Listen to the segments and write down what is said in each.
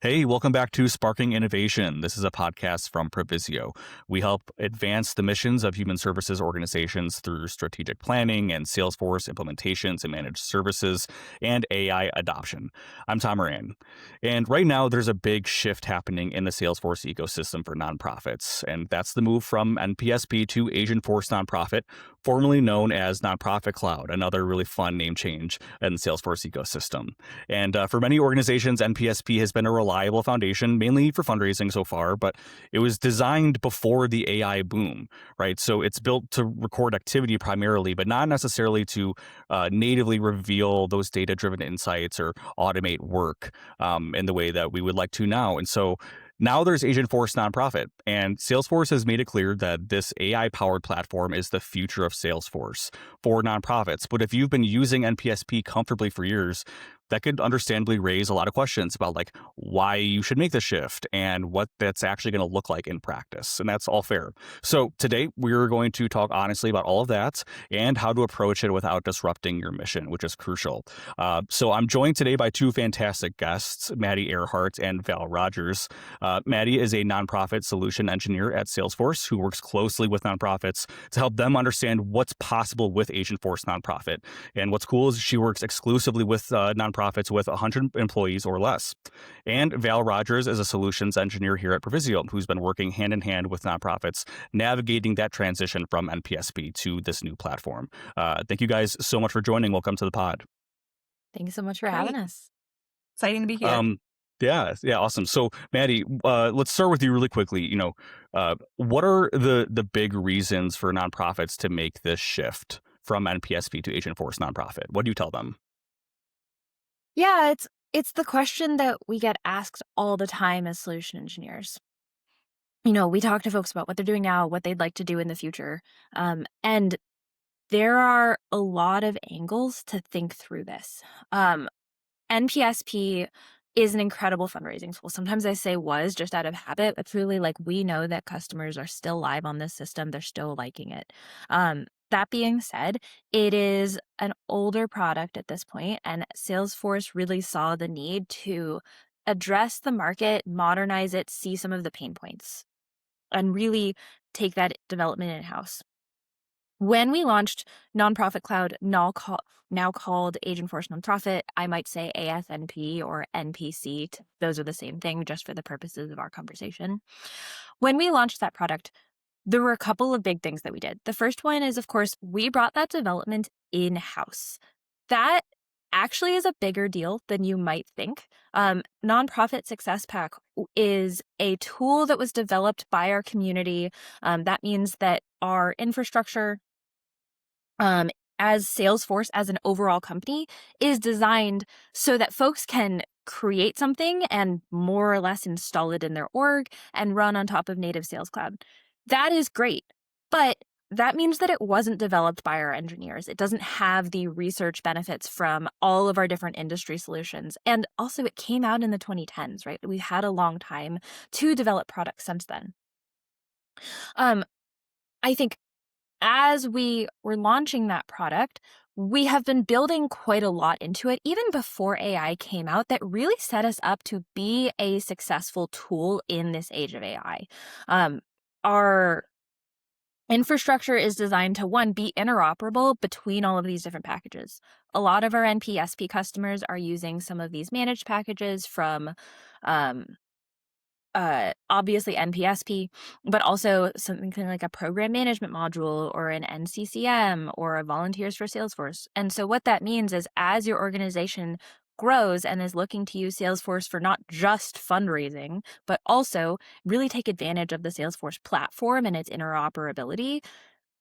Hey, welcome back to Sparking Innovation. This is a podcast from Provisio. We help advance the missions of human services organizations through strategic planning and Salesforce implementations and managed services and AI adoption. I'm Tom Moran. And right now, there's a big shift happening in the Salesforce ecosystem for nonprofits. And that's the move from NPSP to Agentforce Nonprofit, formerly known as Nonprofit Cloud, another really fun name change in the Salesforce ecosystem. And for many organizations, NPSP has been a reliable foundation, mainly for fundraising so far, but it was designed before the AI boom, right? So it's built to record activity primarily, but not necessarily to natively reveal those data-driven insights or automate work in the way that we would like to now. And so now there's Agentforce Nonprofit, and Salesforce has made it clear that this AI-powered platform is the future of Salesforce for nonprofits. But if you've been using NPSP comfortably for years, that could understandably raise a lot of questions about like why you should make the shift and what that's actually going to look like in practice. And that's all fair. So today we're going to talk honestly about all of that and how to approach it without disrupting your mission, which is crucial. So I'm joined today by two fantastic guests, Maddy Earhart and Val Rogers. Maddy is a nonprofit solution engineer at Salesforce who works closely with nonprofits to help them understand what's possible with Agentforce Nonprofit. And what's cool is she works exclusively with nonprofits with 100 employees or less. And Val Rogers is a solutions engineer here at Provisio, who's been working hand in hand with nonprofits, navigating that transition from NPSP to this new platform. Thank you guys so much for joining. Welcome to the pod. Thanks so much for having Great. us. Exciting to be here. Yeah, awesome. So, Maddy, let's start with you really quickly. What are the big reasons for nonprofits to make this shift from NPSP to Agentforce Nonprofit? What do you tell them? Yeah, it's the question that we get asked all the time as solution engineers. We talk to folks about what they're doing now, what they'd like to do in the future. And there are a lot of angles to think through this. NPSP is an incredible fundraising tool. Sometimes I say was just out of habit, but truly like we know that customers are still live on this system. They're still liking it. That being said, it is an older product at this point, and Salesforce really saw the need to address the market, modernize it, see some of the pain points, and really take that development in-house. When we launched Nonprofit Cloud, now called Agentforce Nonprofit, I might say ASNP or NPC. Those are the same thing, just for the purposes of our conversation. When we launched that product, there were a couple of big things that we did. The first one is, of course, we brought that development in-house. That actually is a bigger deal than you might think. Nonprofit Success Pack is a tool that was developed by our community. That means that our infrastructure, as Salesforce, as an overall company, is designed so that folks can create something and more or less install it in their org and run on top of native Sales Cloud. That is great, but that means that it wasn't developed by our engineers. It doesn't have the research benefits from all of our different industry solutions. And also it came out in the 2010s, right? We've had a long time to develop products since then. I think as we were launching that product, we have been building quite a lot into it, even before AI came out, that really set us up to be a successful tool in this age of AI. Our infrastructure is designed to, one, be interoperable between all of these different packages. A lot of our NPSP customers are using some of these managed packages from obviously NPSP, but also something like a program management module or an NCCM or a Volunteers for Salesforce. And so what that means is as your organization grows and is looking to use Salesforce for not just fundraising, but also really take advantage of the Salesforce platform and its interoperability,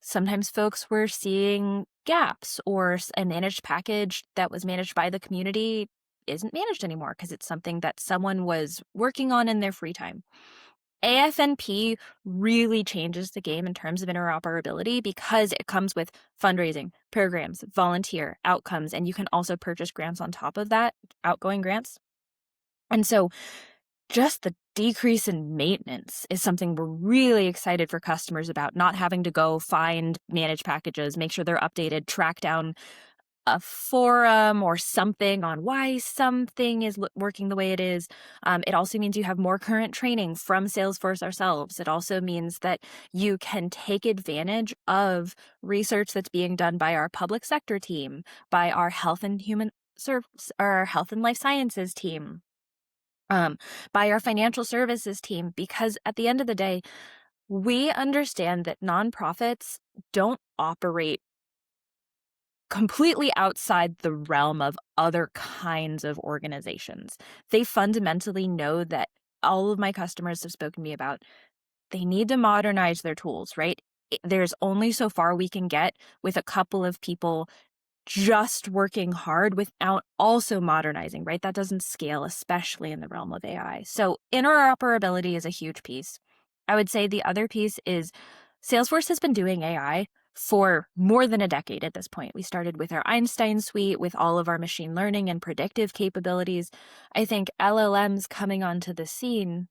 sometimes folks were seeing gaps, or a managed package that was managed by the community isn't managed anymore because it's something that someone was working on in their free time. AFNP really changes the game in terms of interoperability because it comes with fundraising, programs, volunteer, outcomes, and you can also purchase grants on top of that, outgoing grants. And so just the decrease in maintenance is something we're really excited for customers about, not having to go find managed packages, make sure they're updated, track down a forum or something on why something is working the way it is. It also means you have more current training from Salesforce ourselves. It also means that you can take advantage of research that's being done by our public sector team, by our health and human service, our health and life sciences team, by our financial services team, because at the end of the day, we understand that nonprofits don't operate completely outside the realm of other kinds of organizations. They fundamentally know that all of my customers have spoken to me about, they need to modernize their tools, right? There's only so far we can get with a couple of people just working hard without also modernizing, right? That doesn't scale, especially in the realm of AI. So interoperability is a huge piece. I would say the other piece is Salesforce has been doing AI for more than a decade at this point. We started with our Einstein suite with all of our machine learning and predictive capabilities. I think LLMs coming onto the scene,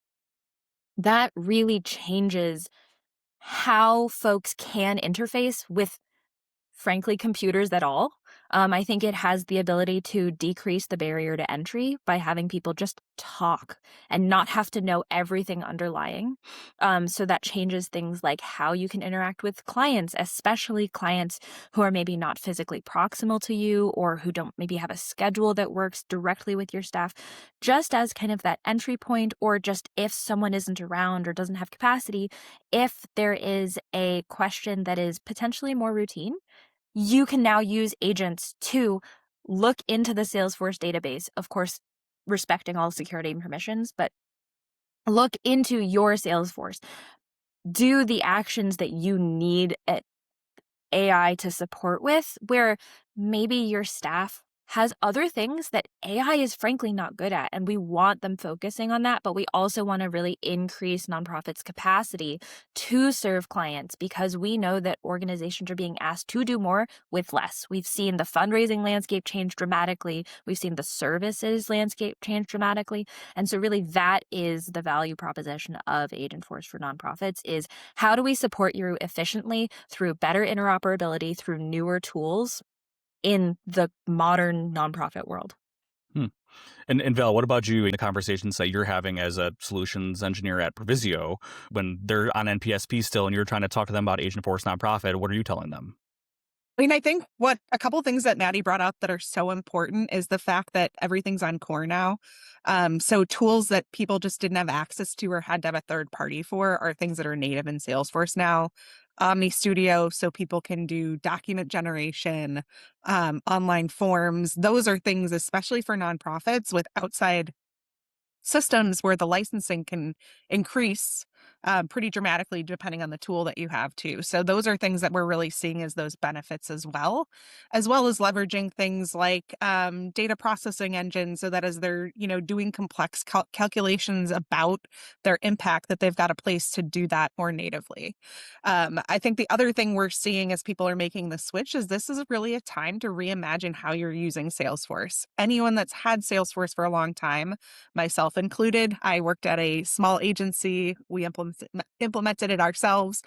that really changes how folks can interface with, frankly, computers at all. I think it has the ability to decrease the barrier to entry by having people just talk and not have to know everything underlying. So that changes things like how you can interact with clients, especially clients who are maybe not physically proximal to you or who don't maybe have a schedule that works directly with your staff, just as kind of that entry point, or just if someone isn't around or doesn't have capacity, if there is a question that is potentially more routine, you can now use agents to look into the Salesforce database, of course, respecting all security and permissions, but look into your Salesforce, do the actions that you need AI to support with, where maybe your staff has other things that AI is frankly not good at, and we want them focusing on that, but we also want to really increase nonprofits' capacity to serve clients, because we know that organizations are being asked to do more with less. We've seen the fundraising landscape change dramatically. We've seen the services landscape change dramatically. And so really that is the value proposition of Agentforce for nonprofits, is how do we support you efficiently through better interoperability, through newer tools in the modern nonprofit world. Hmm. And Val, what about you in the conversations that you're having as a solutions engineer at Provisio when they're on NPSP still and you're trying to talk to them about Agentforce Nonprofit? What are you telling them? I mean, I think what a couple of things that Maddy brought up that are so important is the fact that everything's on core now. So tools that people just didn't have access to or had to have a third party for are things that are native in Salesforce now. Omni Studio, so people can do document generation, online forms. Those are things, especially for nonprofits with outside systems, where the licensing can increase pretty dramatically depending on the tool that you have too. So those are things that we're really seeing as those benefits as well as leveraging things like data processing engines, so that as they're doing complex calculations about their impact, that they've got a place to do that more natively. I think the other thing we're seeing as people are making the switch is this is really a time to reimagine how you're using Salesforce. Anyone that's had Salesforce for a long time, myself included. I worked at a small agency. We implemented it ourselves.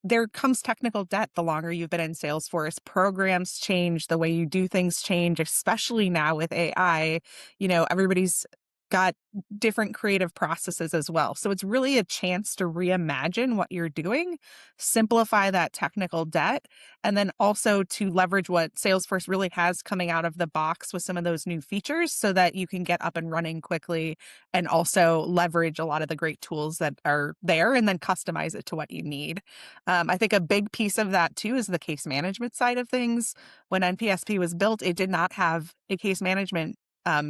There comes technical debt the longer you've been in Salesforce. Programs change, the way you do things change, especially now with AI. Everybody's got different creative processes as well. So it's really a chance to reimagine what you're doing, simplify that technical debt, and then also to leverage what Salesforce really has coming out of the box with some of those new features, so that you can get up and running quickly and also leverage a lot of the great tools that are there and then customize it to what you need. I think a big piece of that too is the case management side of things. When NPSP was built, it did not have a case management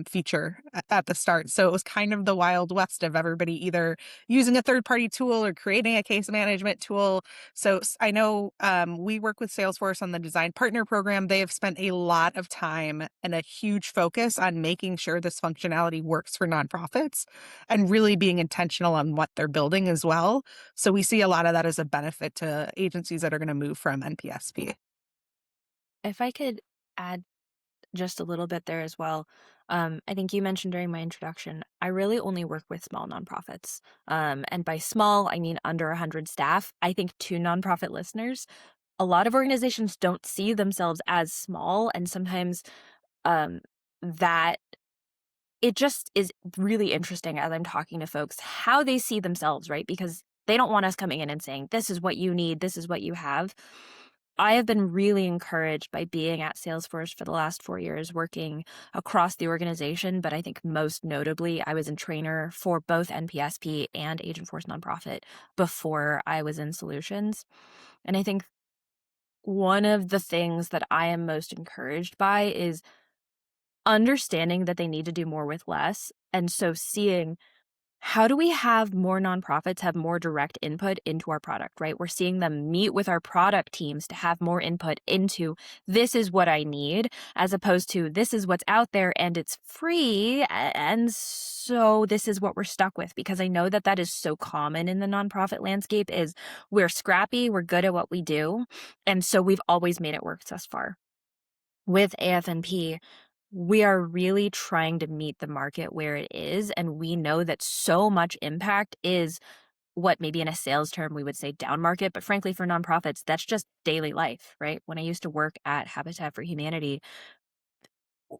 feature at the start. So it was kind of the wild west of everybody either using a third-party tool or creating a case management tool. So I know we work with Salesforce on the Design Partner Program. They have spent a lot of time and a huge focus on making sure this functionality works for nonprofits and really being intentional on what they're building as well. So we see a lot of that as a benefit to agencies that are going to move from NPSP. If I could add just a little bit there as well. I think you mentioned during my introduction, I really only work with small nonprofits. And by small, I mean under 100 staff. I think to nonprofit listeners, a lot of organizations don't see themselves as small, and sometimes that it just is really interesting as I'm talking to folks how they see themselves, right? Because they don't want us coming in and saying, this is what you need, this is what you have. I have been really encouraged by being at Salesforce for the last 4 years, working across the organization. But I think most notably, I was a trainer for both NPSP and Agentforce Nonprofit before I was in solutions. And I think one of the things that I am most encouraged by is understanding that they need to do more with less. And so seeing how do we have more nonprofits have more direct input into our product, right? We're seeing them meet with our product teams to have more input into this is what I need, as opposed to this is what's out there and it's free. And so this is what we're stuck with, because I know that that is so common in the nonprofit landscape is we're scrappy, we're good at what we do. And so we've always made it work thus far. With AFNP, we are really trying to meet the market where it is, and we know that so much impact is what maybe in a sales term we would say down market, but frankly for nonprofits, that's just daily life, right? When I used to work at Habitat for Humanity,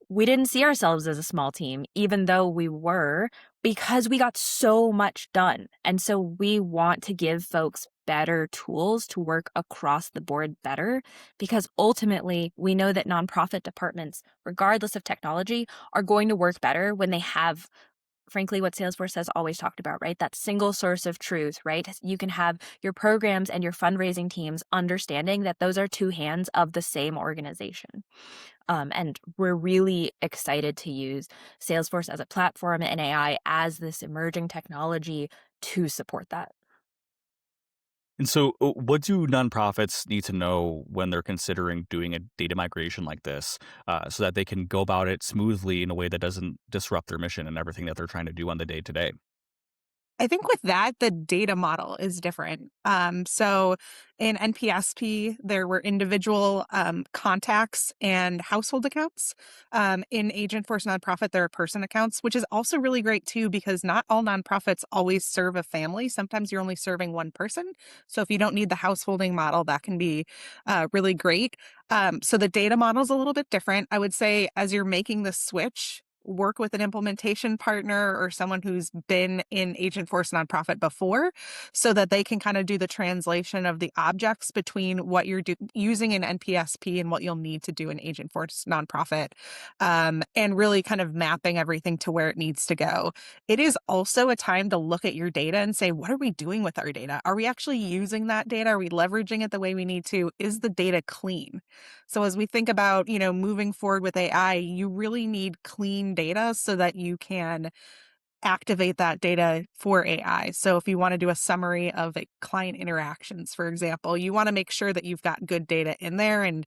we didn't see ourselves as a small team, even though we were, because we got so much done. And so we want to give folks better tools to work across the board better, because ultimately we know that nonprofit departments, regardless of technology, are going to work better when they have, frankly, what Salesforce has always talked about, right? That single source of truth, right? You can have your programs and your fundraising teams understanding that those are two hands of the same organization. And we're really excited to use Salesforce as a platform and AI as this emerging technology to support that. And so, what do nonprofits need to know when they're considering doing a data migration like this, so that they can go about it smoothly in a way that doesn't disrupt their mission and everything that they're trying to do on the day to day? I think with that, the data model is different. So in NPSP, there were individual contacts and household accounts. In Agentforce Nonprofit, there are person accounts, which is also really great too, because not all nonprofits always serve a family. Sometimes you're only serving one person. So if you don't need the householding model, that can be really great. So the data model is a little bit different. I would say as you're making the switch, work with an implementation partner or someone who's been in Agentforce Nonprofit before so that they can kind of do the translation of the objects between what you're using in NPSP and what you'll need to do in Agentforce Nonprofit, and really kind of mapping everything to where it needs to go. It is also a time to look at your data and say, what are we doing with our data? Are we actually using that data? Are we leveraging it the way we need to? Is the data clean? So as we think about, moving forward with AI, you really need clean data so that you can activate that data for AI. So if you want to do a summary of client interactions, for example, you want to make sure that you've got good data in there and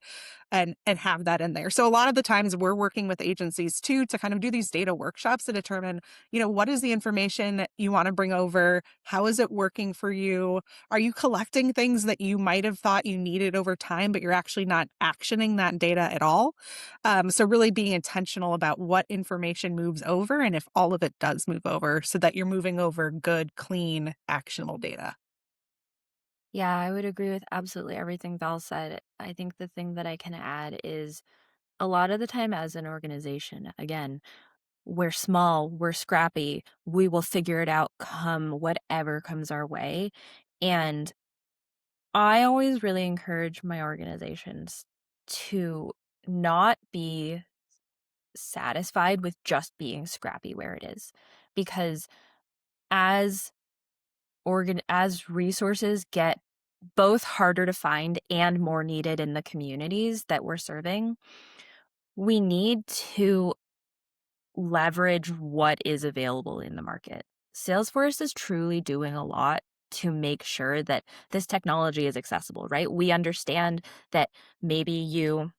have that in there. So a lot of the times we're working with agencies too to kind of do these data workshops to determine, what is the information you want to bring over? How is it working for you? Are you collecting things that you might have thought you needed over time, but you're actually not actioning that data at all? So really being intentional about what information moves over and if all of it does move over so that you're moving over good, clean, actionable data. Yeah, I would agree with absolutely everything Val said. I think the thing that I can add is a lot of the time as an organization, again, we're small, we're scrappy, we will figure it out come whatever comes our way. And I always really encourage my organizations to not be satisfied with just being scrappy where it is. Because as as resources get both harder to find and more needed in the communities that we're serving, we need to leverage what is available in the market. Salesforce is truly doing a lot to make sure that this technology is accessible, right? We understand that maybe you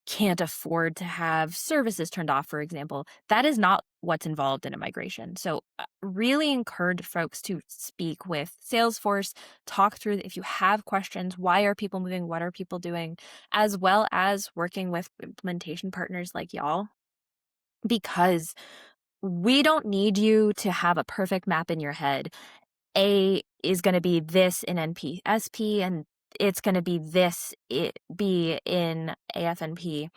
can't afford to have services turned off, for example. That is not what's involved in a migration. So, really encourage folks to speak with Salesforce, talk through if you have questions, why are people moving, what are people doing, as well as working with implementation partners like y'all, because we don't need you to have a perfect map in your head. A is going to be this in NPSP and it's going to be be in AFNP.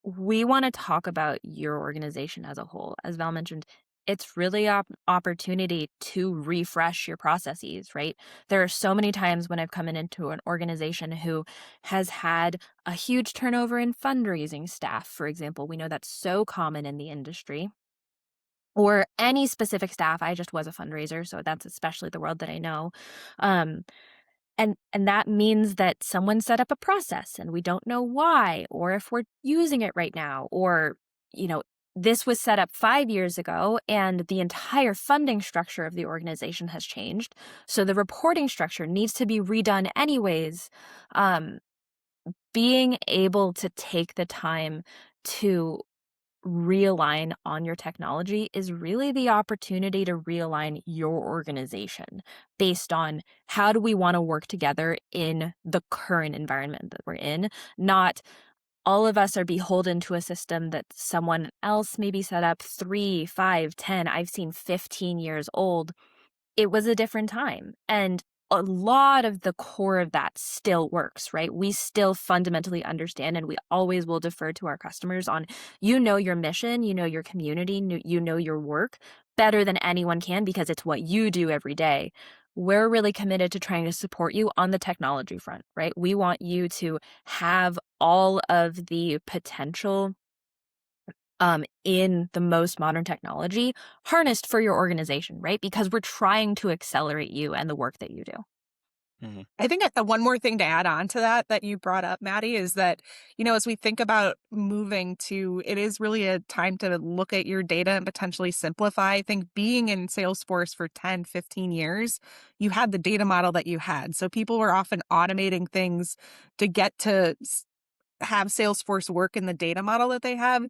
We want to talk about your organization as a whole. As Val mentioned, it's really opportunity to refresh your processes, right? There are so many times when I've come into an organization who has had a huge turnover in fundraising staff, for example. We know that's so common in the industry, or any specific staff. I just was a fundraiser, so that's especially the world that I know. Um, and that means that someone set up a process and we don't know why, or if we're using it right now, or, you know, this was set up 5 years ago and the entire funding structure of the organization has changed. So the reporting structure needs to be redone anyways. Um, Being able to take the time to realign on your technology is really the opportunity to realign your organization based on how do we want to work together in the current environment that we're in. Not all of us are beholden to a system that someone else maybe set up 3, 5, 10. I've seen 15 years old. It was a different time. And a lot of the core of that still works, right? We still fundamentally understand, and we always will defer to our customers on, your mission, your community, your work better than anyone can because it's what you do every day. We're really committed to trying to support you on the technology front, right? We want you to have all of the potential in the most modern technology harnessed for your organization, right? Because we're trying to accelerate you and the work that you do. Mhm. I think one more thing to add on to that you brought up, Maddy, is that, as we think about moving to, it is really a time to look at your data and potentially simplify. I think being in Salesforce for 10, 15 years, you had the data model that you had. So people were often automating things to get to have Salesforce work in the data model that they have.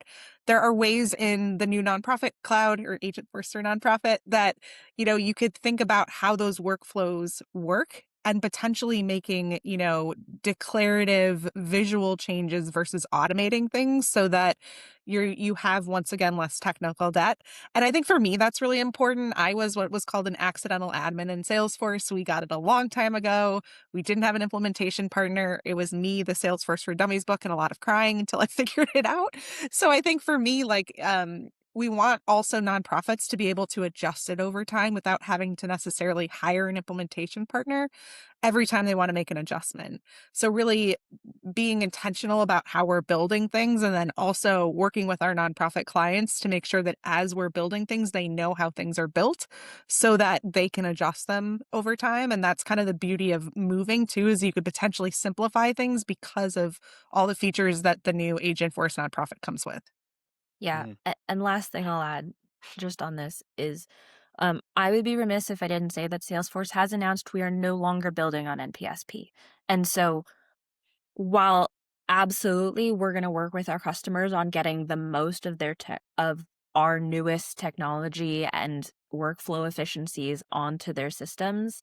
There are ways in the new nonprofit cloud or Agentforce or Nonprofit that, you could think about how those workflows work and potentially making, declarative visual changes versus automating things so that you have, once again, less technical debt. And I think for me, that's really important. I was what was called an accidental admin in Salesforce. We got it a long time ago. We didn't have an implementation partner. It was me, the Salesforce for Dummies book, and a lot of crying until I figured it out. So I think for me, we want also nonprofits to be able to adjust it over time without having to necessarily hire an implementation partner every time they want to make an adjustment. So really being intentional about how we're building things, and then also working with our nonprofit clients to make sure that as we're building things, they know how things are built so that they can adjust them over time. And that's kind of the beauty of moving too, is you could potentially simplify things because of all the features that the new Agentforce Nonprofit comes with. Yeah. Mhm. And last thing I'll add just on this is I would be remiss if I didn't say that Salesforce has announced we are no longer building on NPSP. And so while absolutely we're going to work with our customers on getting the most of of our newest technology and workflow efficiencies onto their systems,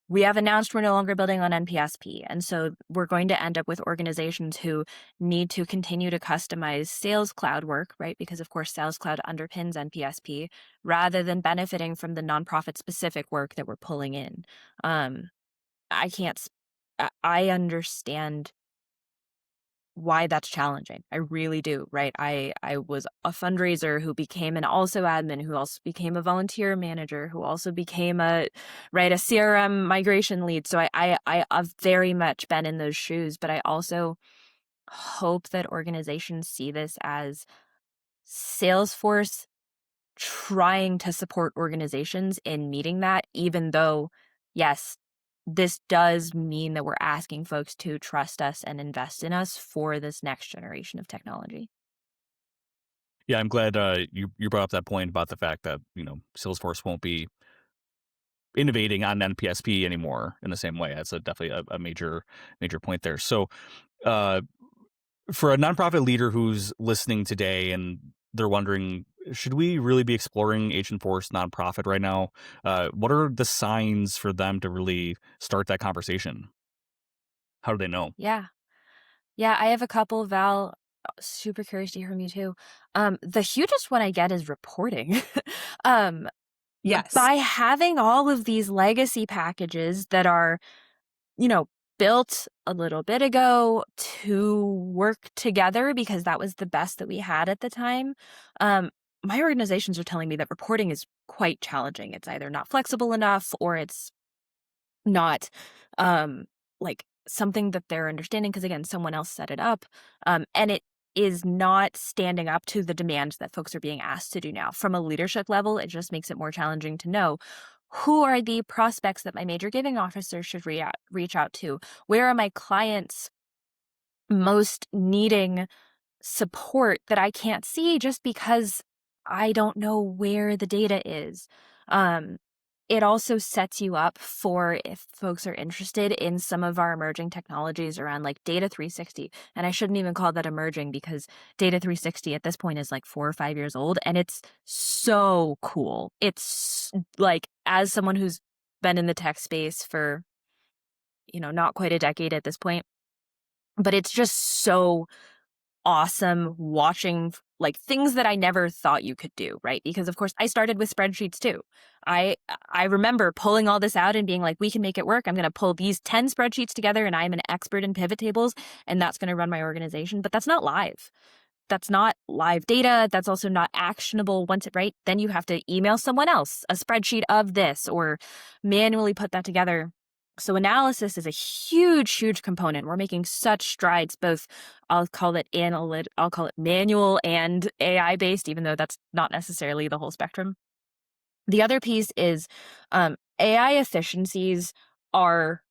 we have announced we're no longer building on NPSP. And so we're going to end up with organizations who need to continue to customize Sales Cloud work, right? Because of course, Sales Cloud underpins NPSP rather than benefiting from the nonprofit specific work that we're pulling in. Um, I can't, I understand why that's challenging. I really do, right? I was a fundraiser who became an also admin, who also became a volunteer manager, who also became a CRM migration lead. So I've very much been in those shoes, but I also hope that organizations see this as Salesforce trying to support organizations in meeting that, even though, yes, this does mean that we're asking folks to trust us and invest in us for this next generation of technology. Yeah, I'm glad you brought up that point about the fact that Salesforce won't be innovating on NPSP anymore in the same way. That's definitely a major point there. So, uh, for a nonprofit leader who's listening today and they're wondering, should we really be exploring Agentforce Nonprofit right now? What are the signs for them to really start that conversation? How do they know? Yeah. Yeah, I have a couple, Val. Super curious to hear from you too. The hugest one I get is reporting. um, Yes. by having all of these legacy packages that are, you know, built a little bit ago to work together because that was the best that we had at the time. My organizations are telling me that reporting is quite challenging. It's either not flexible enough or it's not like something that they're understanding because again, someone else set it up. And it is not standing up to the demands that folks are being asked to do now. From a leadership level, it just makes it more challenging to know who are the prospects that my major giving officer should reach out to? Where are my clients most needing support that I can't see just because I don't know where the data is? Um, it also sets you up for if folks are interested in some of our emerging technologies around like Data 360. And I shouldn't even call that emerging because Data 360 at this point is like 4 or 5 years old and it's so cool. It's like, as someone who's been in the tech space for, not quite a decade at this point, but it's just so awesome watching like things that I never thought you could do, right? Because of course I started with spreadsheets too. I remember pulling all this out and being like, we can make it work. I'm going to pull these 10 spreadsheets together and I'm an expert in pivot tables and that's going to run my organization, but that's not live. That's not live data. That's also not actionable once it, right? Then you have to email someone else a spreadsheet of this or manually put that together. So analysis is a huge, huge component. We're making such strides, both I'll call it manual and AI based, even though that's not necessarily the whole spectrum. The other piece is AI efficiencies are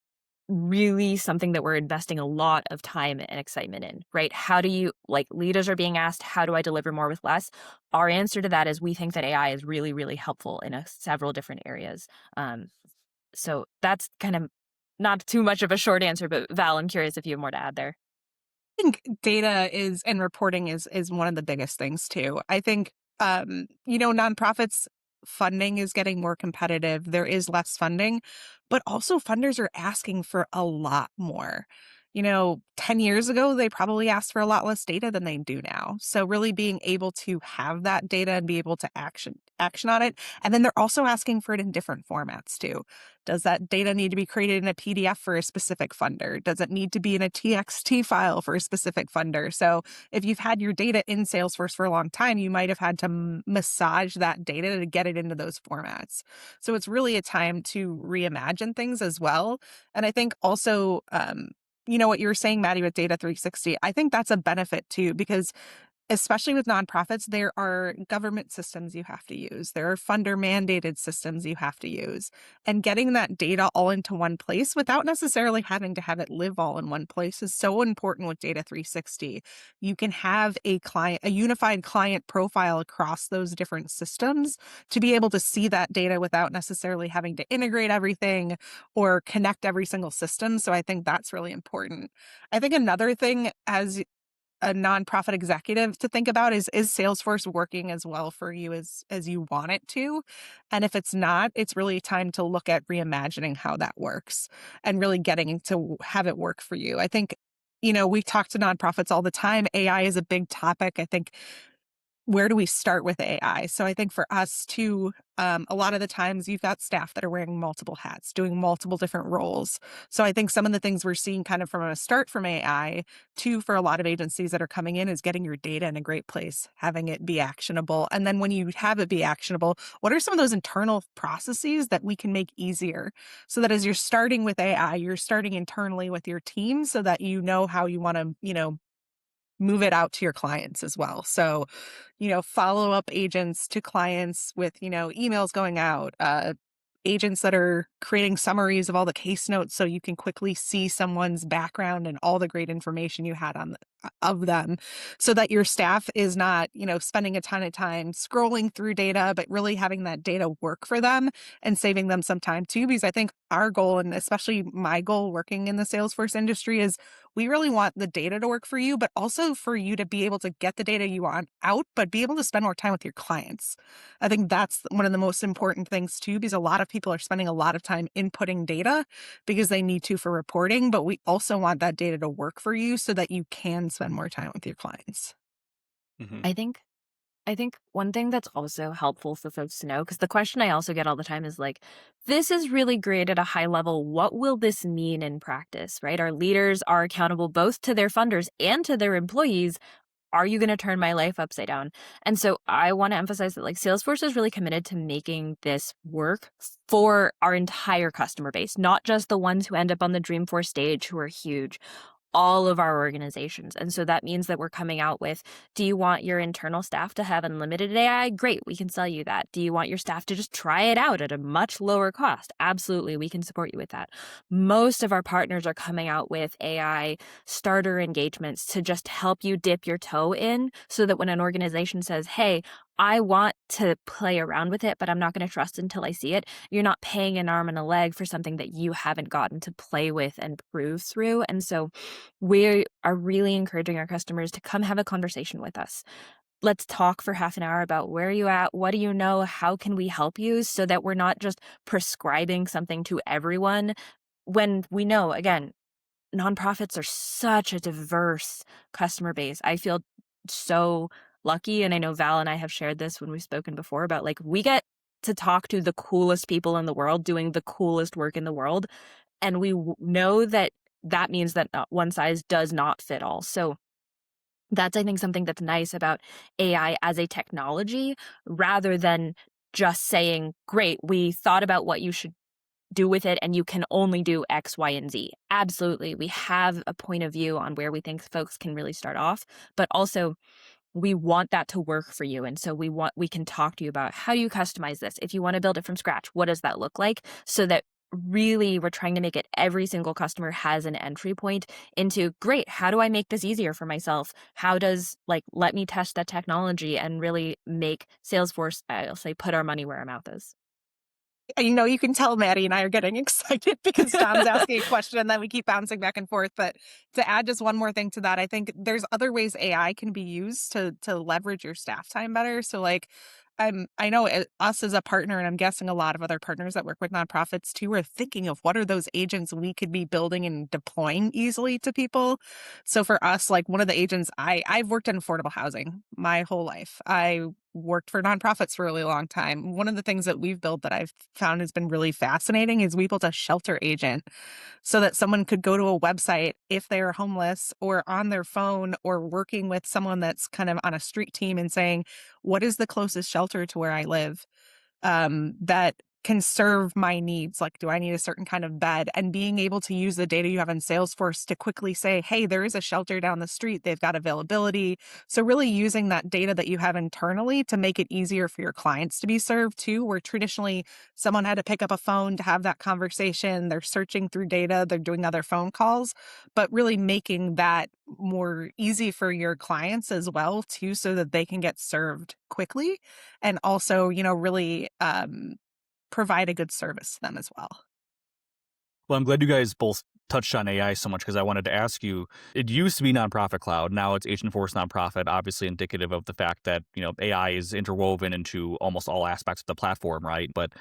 really something that we're investing a lot of time and excitement in, right? How do you, like, leaders are being asked, how do I deliver more with less? Our answer to that is we think that AI is really, really helpful in several different areas. So that's kind of not too much of a short answer, but Val, I'm curious if you have more to add there. I think data is and reporting is one of the biggest things too. I think nonprofits funding is getting more competitive. There is less funding, but also funders are asking for a lot more. 10 years ago, they probably asked for a lot less data than they do now. So really being able to have that data and be able to action on it. And then they're also asking for it in different formats too. Does that data need to be created in a PDF for a specific funder? Does it need to be in a TXT file for a specific funder? So if you've had your data in Salesforce for a long time, you might have had to massage that data to get it into those formats. So it's really a time to reimagine things as well. And I think also, what you were saying, Maddy, with Data 360, I think that's a benefit too, because especially with nonprofits, there are government systems you have to use. There are funder mandated systems you have to use. And getting that data all into one place without necessarily having to have it live all in one place is so important with Data 360. You can have a unified client profile across those different systems to be able to see that data without necessarily having to integrate everything or connect every single system. So I think that's really important. I think another thing, as a nonprofit executive, to think about is Salesforce working as well for you as you want it to? And if it's not, it's really time to look at reimagining how that works and really getting to have it work for you. I think, we talk to nonprofits all the time. AI is a big topic. I think, where do we start with AI? So I think for us too, a lot of the times you've got staff that are wearing multiple hats, doing multiple different roles. So I think some of the things we're seeing kind of from a start from AI too, for a lot of agencies that are coming in, is getting your data in a great place, having it be actionable. And then when you have it be actionable, what are some of those internal processes that we can make easier so that as you're starting with AI, you're starting internally with your team so that you know how you want to, move it out to your clients as well. So, follow up agents to clients with, emails going out, agents that are creating summaries of all the case notes so you can quickly see someone's background and all the great information you had of them, so that your staff is not, spending a ton of time scrolling through data, but really having that data work for them and saving them some time too. Because I think our goal, and especially my goal working in the Salesforce industry, is we really want the data to work for you, but also for you to be able to get the data you want out, but be able to spend more time with your clients. I think that's one of the most important things too, because a lot of people are spending a lot of time inputting data because they need to for reporting, but we also want that data to work for you so that you can spend more time with your clients. Mhm. I think I think one thing that's also helpful for folks to know, because the question I also get all the time is like, this is really great at a high level. What will this mean in practice, right? Our leaders are accountable both to their funders and to their employees. Are you going to turn my life upside down? And so I want to emphasize that like Salesforce is really committed to making this work for our entire customer base, not just the ones who end up on the Dreamforce stage who are huge, all of our organizations. And so that means that we're coming out with, do you want your internal staff to have unlimited AI? Great, we can sell you that. Do you want your staff to just try it out at a much lower cost? Absolutely, we can support you with that. Most of our partners are coming out with AI starter engagements to just help you dip your toe in so that when an organization says, hey, I want to play around with it, but I'm not going to trust until I see it, you're not paying an arm and a leg for something that you haven't gotten to play with and prove through. And so we are really encouraging our customers to come have a conversation with us. Let's talk for half an hour about where are you at, what do you know, how can we help you, so that we're not just prescribing something to everyone when we know, again, nonprofits are such a diverse customer base. I feel so lucky, and I know Val and I have shared this when we've spoken before about like we get to talk to the coolest people in the world doing the coolest work in the world, and we know that that means that one size does not fit all. So that's, I think, something that's nice about AI as a technology, rather than just saying, great, we thought about what you should do with it and you can only do X, Y, and Z. Absolutely. We have a point of view on where we think folks can really start off, but also we want that to work for you. And so we can talk to you about how you customize this. If you want to build it from scratch, what does that look like? So that really we're trying to make it every single customer has an entry point into, great, how do I make this easier for myself? How does let me test that technology and really make Salesforce, I'll say, put our money where our mouth is. You can tell Maddy and I are getting excited because Tom's asking a question and then we keep bouncing back and forth. But to add just one more thing to that, I think there's other ways AI can be used to leverage your staff time better. So I know us as a partner, and I'm guessing a lot of other partners that work with nonprofits too, are thinking of what are those agents we could be building and deploying easily to people. So for us, like one of the agents, I've worked in affordable housing my whole life. I worked for nonprofits for a really long time. One of the things that we've built that I've found has been really fascinating is we built a shelter agent so that someone could go to a website if they are homeless or on their phone or working with someone that's kind of on a street team and saying, what is the closest shelter to where I live? That can serve my needs. Like, do I need a certain kind of bed? And being able to use the data you have in Salesforce to quickly say, hey, there is a shelter down the street. They've got availability. So really using that data that you have internally to make it easier for your clients to be served too, where traditionally someone had to pick up a phone to have that conversation. They're searching through data. They're doing other phone calls, but really making that more easy for your clients as well too, so that they can get served quickly and also, really provide a good service to them as well. Well, I'm glad you guys both touched on AI so much because I wanted to ask you, it used to be Nonprofit Cloud. Now it's Agentforce Nonprofit, obviously indicative of the fact that, AI is interwoven into almost all aspects of the platform, right? But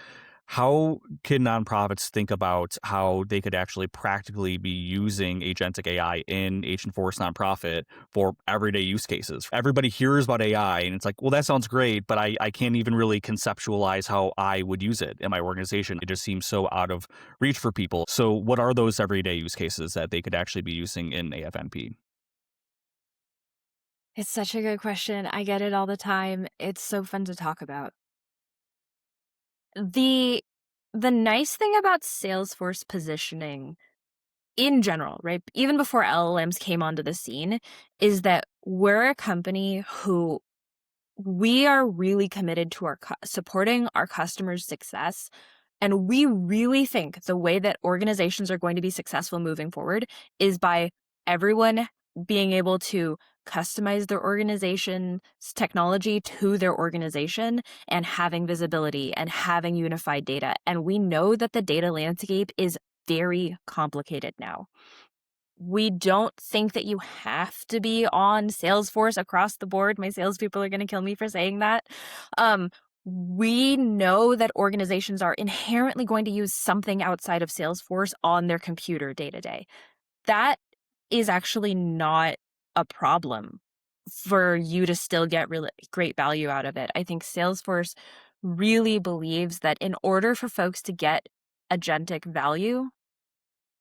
how can nonprofits think about how they could actually practically be using agentic AI in Agentforce Nonprofit for everyday use cases? Everybody hears about AI and it's like, well, that sounds great, but I can't even really conceptualize how I would use it in my organization. It just seems so out of reach for people. So what are those everyday use cases that they could actually be using in AFNP? It's such a good question. I get it all the time. It's so fun to talk about. The the nice thing about Salesforce positioning in general, right? Even before LLMs came onto the scene, is that we're a company who we are really committed to our supporting our customers' success. And we really think the way that organizations are going to be successful moving forward is by everyone being able to customize their organization's technology to their organization and having visibility and having unified data. And we know that the data landscape is very complicated now. We don't think that you have to be on Salesforce across the board. My salespeople are going to kill me for saying that. Um, we know that organizations are inherently going to use something outside of Salesforce on their computer day to day. That is actually not a problem. for you to still get really great value out of it. I think Salesforce really believes that in order for folks to get agentic value,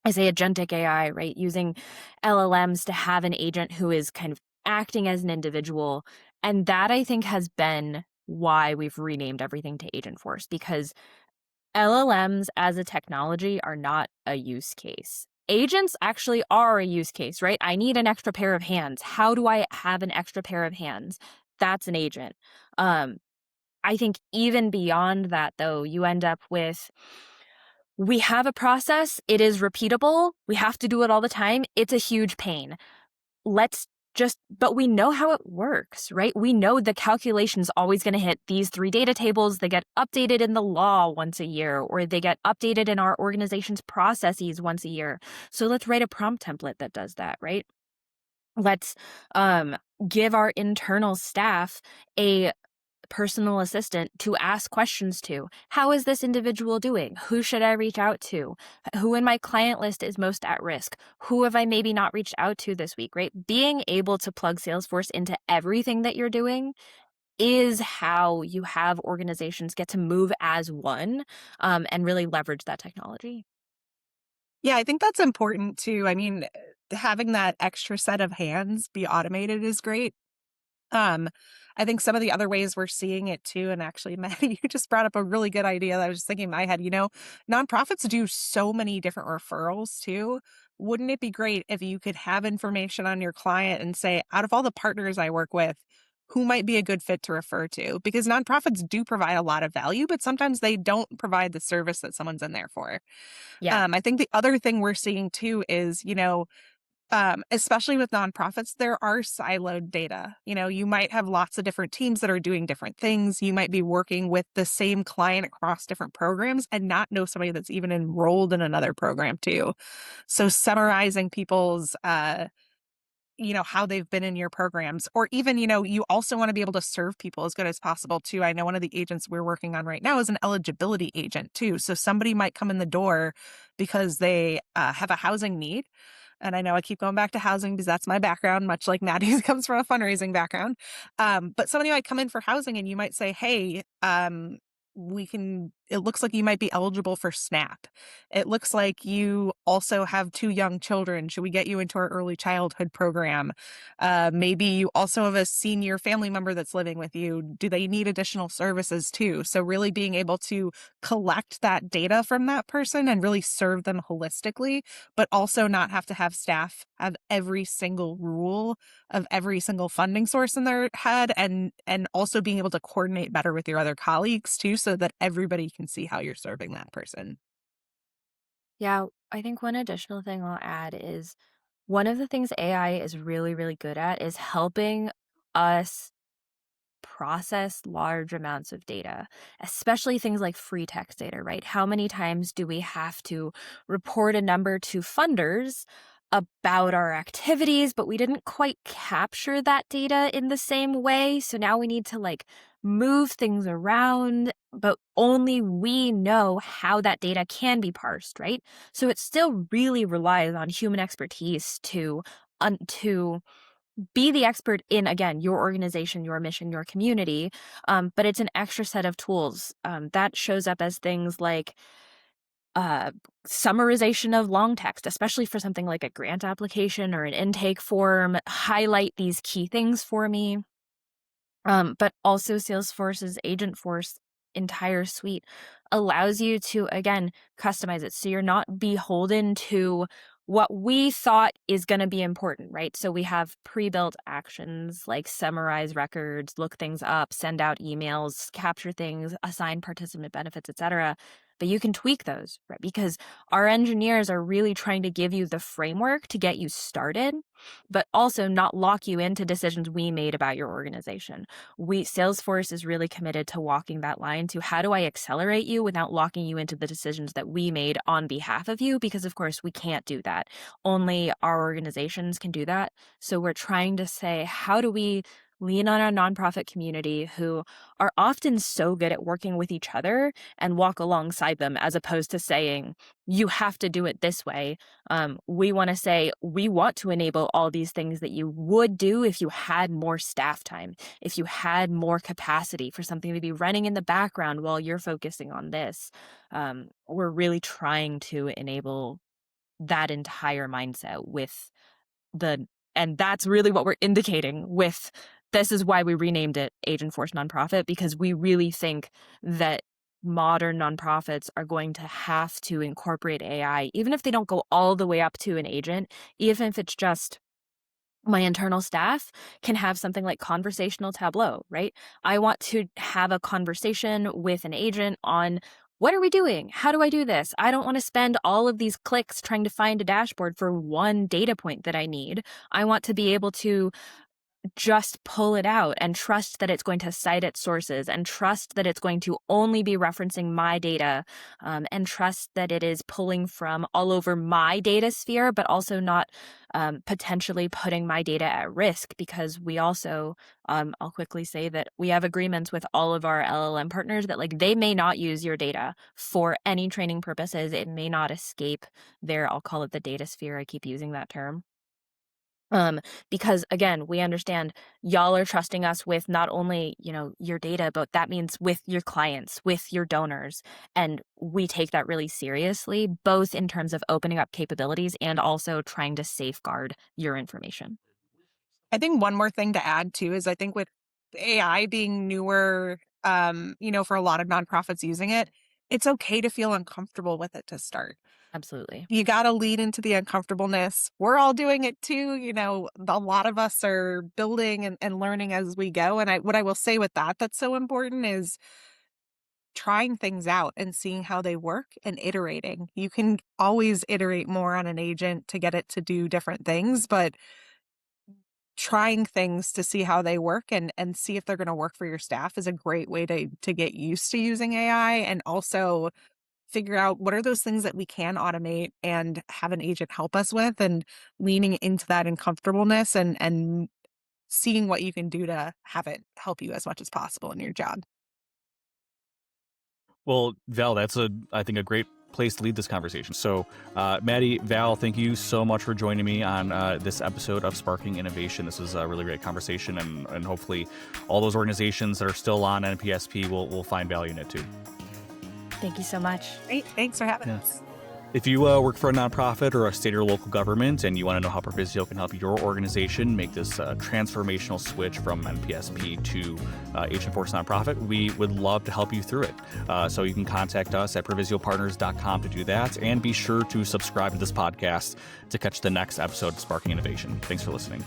I say agentic AI, right? Using LLMs to have an agent who is kind of acting as an individual. And that I think has been why we've renamed everything to Agentforce, because LLMs as a technology are not a use case. Agents actually are a use case, right? I need an extra pair of hands. How do I have an extra pair of hands? That's an agent. Um, I think even beyond that, though, you end up with, we have a process. It is repeatable. We have to do it all the time. It's a huge pain. But we know how it works, right? We know the calculation is always going to hit these 3 data tables. They get updated in the law once a year, or they get updated in our organization's processes once a year. So let's write a prompt template that does that, right? Let's give our internal staff a personal assistant to ask questions to. How is this individual doing? Who should I reach out to? Who in my client list is most at risk? Who have I maybe not reached out to this week, right? Being able to plug Salesforce into everything that you're doing is how you have organizations get to move as one, and really leverage that technology. Yeah, I think that's important too. I mean, having that extra set of hands be automated is great. Um, I think some of the other ways we're seeing it too, and actually, Maddie, you just brought up a really good idea that I was just thinking in my head. Nonprofits do so many different referrals too. Wouldn't it be great if you could have information on your client and say, out of all the partners I work with, who might be a good fit to refer to? Because nonprofits do provide a lot of value, but sometimes they don't provide the service that someone's in there for. Yeah. I think the other thing we're seeing too is, especially with nonprofits, there are siloed data. You might have lots of different teams that are doing different things. You might be working with the same client across different programs and not know somebody that's even enrolled in another program too. So summarizing people's how they've been in your programs, or even, you also want to be able to serve people as good as possible too. I know one of the agents we're working on right now is an eligibility agent too. So somebody might come in the door because they have a housing need. And I know I keep going back to housing because that's my background, much like Maddie's comes from a fundraising background. But somebody might come in for housing and you might say, hey, it looks like you might be eligible for SNAP. It looks like you also have 2 young children. Should we get you into our early childhood program? Maybe you also have a senior family member that's living with you. Do they need additional services too? So really being able to collect that data from that person and really serve them holistically, but also not have to have staff have every single rule of every single funding source in their head, and also being able to coordinate better with your other colleagues too, so that everybody can see how you're serving that person. Yeah, I think one additional thing I'll add is one of the things AI is really, really good at is helping us process large amounts of data, especially things like free text data, right? How many times do we have to report a number to funders about our activities, but we didn't quite capture that data in the same way? So now we need to move things around, but only we know how that data can be parsed, right? So it still really relies on human expertise to be the expert in, again, your organization, your mission, your community. But it's an extra set of tools that shows up as things like uh, summarization of long text, especially for something like a grant application or an intake form. Highlight these key things for me. But also Salesforce's Agentforce entire suite allows you to, again, customize it. So you're not beholden to what we thought is going to be important, right? So we have pre-built actions like summarize records, look things up, send out emails, capture things, assign participant benefits, etc. But you can tweak those, right? Because our engineers are really trying to give you the framework to get you started, but also not lock you into decisions we made about your organization. Salesforce is really committed to walking that line to how do I accelerate you without locking you into the decisions that we made on behalf of you? Because of course we can't do that. Only our organizations can do that. So we're trying to say, how do we lean on our nonprofit community who are often so good at working with each other and walk alongside them as opposed to saying, you have to do it this way. We want to say, we want to enable all these things that you would do if you had more staff time, if you had more capacity for something to be running in the background while you're focusing on this. We're really trying to enable that entire mindset with and that's really what we're indicating with this is why we renamed it Agentforce Nonprofit, because we really think that modern nonprofits are going to have to incorporate AI, even if they don't go all the way up to an agent, even if it's just my internal staff can have something like conversational tableau, right? I want to have a conversation with an agent on what are we doing? How do I do this? I don't want to spend all of these clicks trying to find a dashboard for one data point that I need. I want to be able to just pull it out and trust that it's going to cite its sources and trust that it's going to only be referencing my data, and trust that it is pulling from all over my data sphere, but also not potentially putting my data at risk, because we also, I'll quickly say that we have agreements with all of our LLM partners that like they may not use your data for any training purposes. It may not escape their, I'll call it the data sphere. I keep using that term. Because again, we understand y'all are trusting us with not only, your data, but that means with your clients, with your donors. And we take that really seriously, both in terms of opening up capabilities and also trying to safeguard your information. I think one more thing to add too is I think with AI being newer, for a lot of nonprofits using it, it's okay to feel uncomfortable with it to start. Absolutely. You got to lean into the uncomfortableness. We're all doing it too. A lot of us are building and learning as we go. And what I will say with that's so important is trying things out and seeing how they work and iterating. You can always iterate more on an agent to get it to do different things, but trying things to see how they work and see if they're going to work for your staff is a great way to get used to using AI, and also figure out what are those things that we can automate and have an agent help us with, and leaning into that uncomfortableness and seeing what you can do to have it help you as much as possible in your job. Well, Val, that's I think a great place to lead this conversation. So, Maddy, Val, thank you so much for joining me on this episode of Sparking Innovation. This was a really great conversation, and hopefully all those organizations that are still on NPSP will find value in it too. Thank you so much. Great. Thanks for having us. If you work for a nonprofit or a state or local government and you want to know how Provisio can help your organization make this transformational switch from NPSP to Agentforce Nonprofit, we would love to help you through it. So you can contact us at provisiopartners.com to do that, and be sure to subscribe to this podcast to catch the next episode of Sparking Innovation. Thanks for listening.